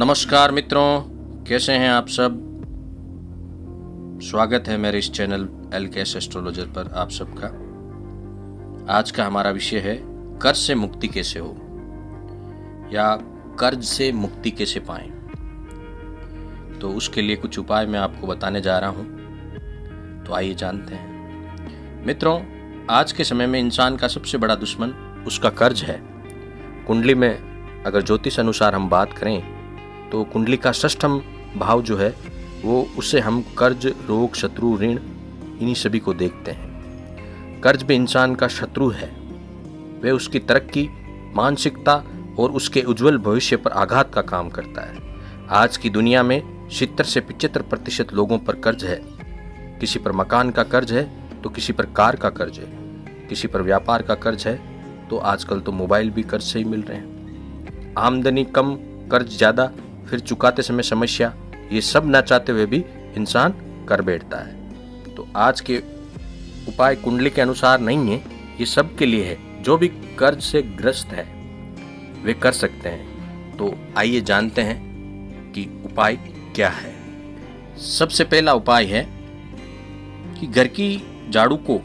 नमस्कार मित्रों, कैसे हैं आप सब। स्वागत है मेरे इस चैनल LKS एस्ट्रोलॉजर पर आप सबका। आज का हमारा विषय है कर्ज से मुक्ति कैसे हो या कर्ज से मुक्ति कैसे पाएं। तो उसके लिए कुछ उपाय मैं आपको बताने जा रहा हूं, तो आइए जानते हैं। मित्रों, आज के समय में इंसान का सबसे बड़ा दुश्मन उसका कर्ज है। कुंडली में अगर ज्योतिष अनुसार हम बात करें तो कुंडली का षष्ठम भाव जो है वो उससे हम कर्ज, रोग, शत्रु, ऋण इन्हीं सभी को देखते हैं। कर्ज भी इंसान का शत्रु है। वह उसकी तरक्की, मानसिकता और उसके उज्जवल भविष्य पर आघात का काम करता है। आज की दुनिया में 70 से 75% लोगों पर कर्ज है। किसी पर मकान का कर्ज है तो किसी पर कार का कर्ज है, किसी पर व्यापार का कर्ज है, तो आजकल तो मोबाइल भी कर्ज से ही मिल रहे हैं। आमदनी कम, कर्ज ज़्यादा, फिर चुकाते समय समस्या, ये सब ना चाहते हुए भी इंसान कर बैठता है। तो आज के उपाय कुंडली के अनुसार नहीं है, ये सब के लिए है। जो भी कर्ज से ग्रस्त है वे कर सकते हैं। तो आइए जानते हैं कि उपाय क्या है। सबसे पहला उपाय है कि घर की झाड़ू को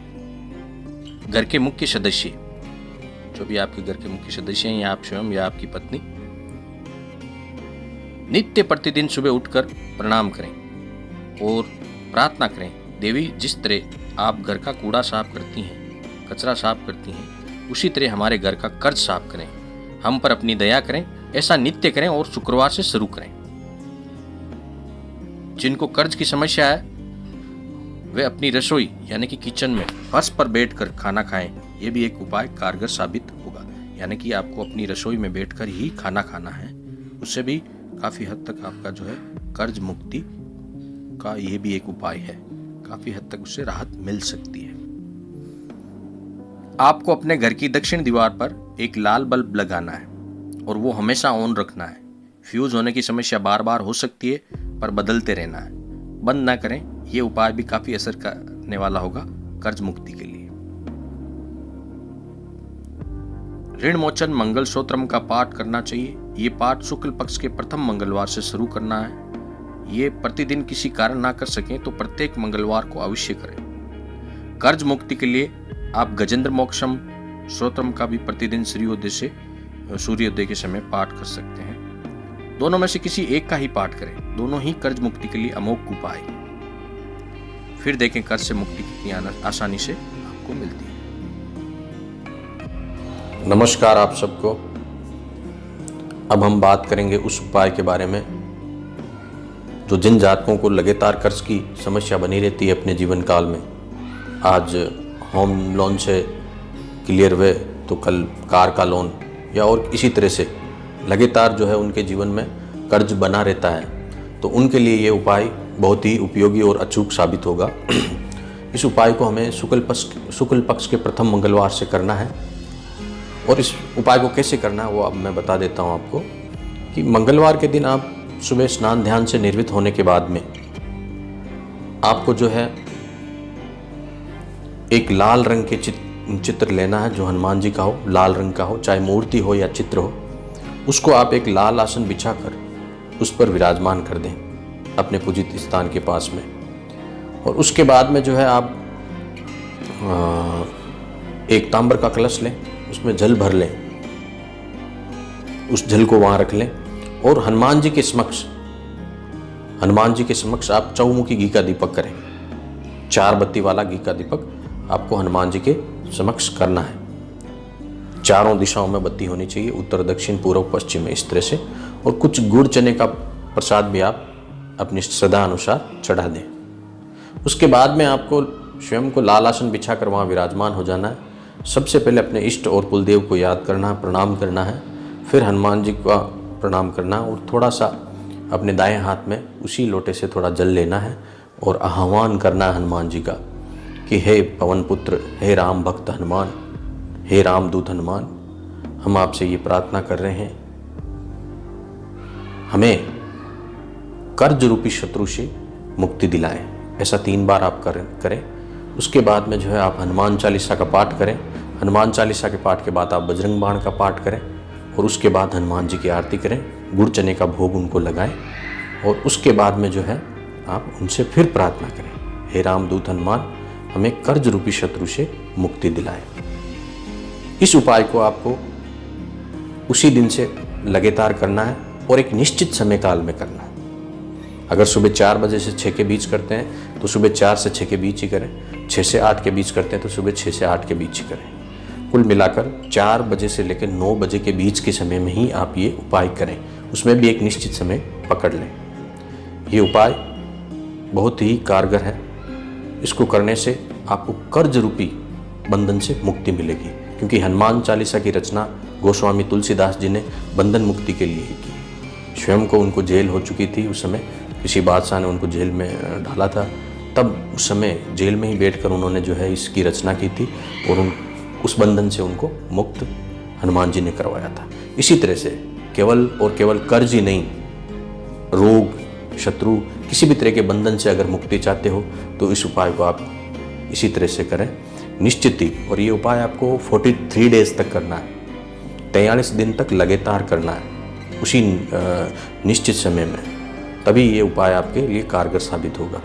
घर के मुख्य सदस्य, जो भी आपके घर के मुख्य सदस्य हैं, या आप स्वयं या आपकी पत्नी, नित्य प्रतिदिन सुबह उठकर प्रणाम करें और प्रार्थना करें। देवी, जिस तरह आप घर का कूड़ा साफ करती हैं, कचरा साफ करती हैं, उसी तरह हमारे घर का कर्ज साफ करें, हम पर अपनी दया करें। ऐसा नित्य करें और शुक्रवार से शुरू करें। जिनको कर्ज की समस्या है वे अपनी रसोई यानी कि किचन में फर्श पर बैठकर खाना खाएं। यह भी एक उपाय कारगर साबित होगा। यानी कि आपको अपनी रसोई में बैठकर ही खाना खाना है। उससे भी काफ़ी हद तक आपका जो है कर्ज मुक्ति का ये भी एक उपाय है। काफ़ी हद तक उससे राहत मिल सकती है। आपको अपने घर की दक्षिण दीवार पर एक लाल बल्ब लगाना है और वो हमेशा ऑन रखना है। फ्यूज होने की समस्या बार बार हो सकती है, पर बदलते रहना है, बंद ना करें। ये उपाय भी काफ़ी असर करने वाला होगा कर्ज मुक्ति के लिए। ऋण मोचन मंगल स्तोत्रम का पाठ करना चाहिए। ये पाठ शुक्ल पक्ष के प्रथम मंगलवार से शुरू करना है। ये प्रतिदिन किसी कारण ना कर सकें तो प्रत्येक मंगलवार को अवश्य करें। कर्ज मुक्ति के लिए आप गजेंद्र मोक्षम स्तोत्रम का भी प्रतिदिन सूर्योदय के समय पाठ कर सकते हैं। दोनों में से किसी एक का ही पाठ करें। दोनों ही कर्ज मुक्ति के लिए अमोघ उपाय। फिर देखें कर्ज से मुक्ति कितनी आसानी से आपको मिलती है। नमस्कार आप सबको। अब हम बात करेंगे उस उपाय के बारे में जो जिन जातकों को लगातार कर्ज की समस्या बनी रहती है अपने जीवन काल में। आज होम लोन से क्लियर हुए तो कल कार का लोन या और इसी तरह से लगातार जो है उनके जीवन में कर्ज बना रहता है। तो उनके लिए ये उपाय बहुत ही उपयोगी और अचूक साबित होगा। इस उपाय को हमें शुक्ल पक्ष के प्रथम मंगलवार से करना है। और इस उपाय को कैसे करना है वो अब मैं बता देता हूँ आपको। कि मंगलवार के दिन आप सुबह स्नान ध्यान से निर्वृत्त होने के बाद में आपको जो है एक लाल रंग के चित्र लेना है, जो हनुमान जी का हो, लाल रंग का हो, चाहे मूर्ति हो या चित्र हो। उसको आप एक लाल आसन बिछाकर उस पर विराजमान कर दें अपने पूजित स्थान के पास में। और उसके बाद में जो है आप एक तांबर का कलश लें, उसमें जल भर लें, उस जल को वहाँ रख लें और हनुमान जी के समक्ष आप चौमुखी घी का दीपक करें। 4 बत्ती वाला घी का दीपक आपको हनुमान जी के समक्ष करना है। चारों दिशाओं में बत्ती होनी चाहिए, उत्तर, दक्षिण, पूर्व, पश्चिम में, इस तरह से। और कुछ गुड़ चने का प्रसाद भी आप अपनी श्रद्धा अनुसार चढ़ा दें। उसके बाद में आपको स्वयं को लाल आसन बिछाकर वहाँ विराजमान हो जाना है। सबसे पहले अपने इष्ट और कुलदेव को याद करना है, प्रणाम करना है। फिर हनुमान जी का प्रणाम करना और थोड़ा सा अपने दाएं हाथ में उसी लोटे से थोड़ा जल लेना है और आह्वान करना है हनुमान जी का कि हे पवन पुत्र, हे राम भक्त हनुमान, हे राम दूत हनुमान, हम आपसे ये प्रार्थना कर रहे हैं, हमें कर्ज रूपी शत्रु से मुक्ति दिलाएं। ऐसा 3 बार आप करें। उसके बाद में जो है आप हनुमान चालीसा का पाठ करें। हनुमान चालीसा के पाठ के बाद आप बजरंग बाण का पाठ करें और उसके बाद हनुमान जी की आरती करें। गुड़ चने का भोग उनको लगाएं और उसके बाद में जो है आप उनसे फिर प्रार्थना करें, हे रामदूत हनुमान हमें कर्ज रूपी शत्रु से मुक्ति दिलाए। इस उपाय को आपको उसी दिन से लगातार करना है और एक निश्चित समय काल में करना है। अगर सुबह 4 बजे से 6 के बीच करते हैं तो सुबह 4 से 6 के बीच ही करें, 6 से 8 के बीच करते हैं तो सुबह 6 से 8 के बीच ही करें। कुल मिलाकर 4 बजे से लेकर 9 बजे के बीच के समय में ही आप ये उपाय करें, उसमें भी एक निश्चित समय पकड़ लें। ये उपाय बहुत ही कारगर है। इसको करने से आपको कर्ज रूपी बंधन से मुक्ति मिलेगी, क्योंकि हनुमान चालीसा की रचना गोस्वामी तुलसीदास जी ने बंधन मुक्ति के लिए ही की। स्वयं को उनको जेल हो चुकी थी, उस समय किसी बादशाह ने उनको जेल में डाला था, तब उस समय जेल में ही बैठकर उन्होंने जो है इसकी रचना की थी और उस बंधन से उनको मुक्त हनुमान जी ने करवाया था। इसी तरह से केवल और केवल कर्ज ही नहीं, रोग, शत्रु, किसी भी तरह के बंधन से अगर मुक्ति चाहते हो तो इस उपाय को आप इसी तरह से करें निश्चित ही। और ये उपाय आपको 43 डेज तक करना है, 43 दिन तक लगातार करना है उसी निश्चित समय में, तभी ये उपाय आपके लिए कारगर साबित होगा।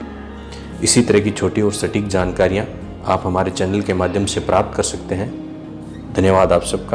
इसी तरह की छोटी और सटीक जानकारियाँ आप हमारे चैनल के माध्यम से प्राप्त कर सकते हैं। धन्यवाद आप सबका।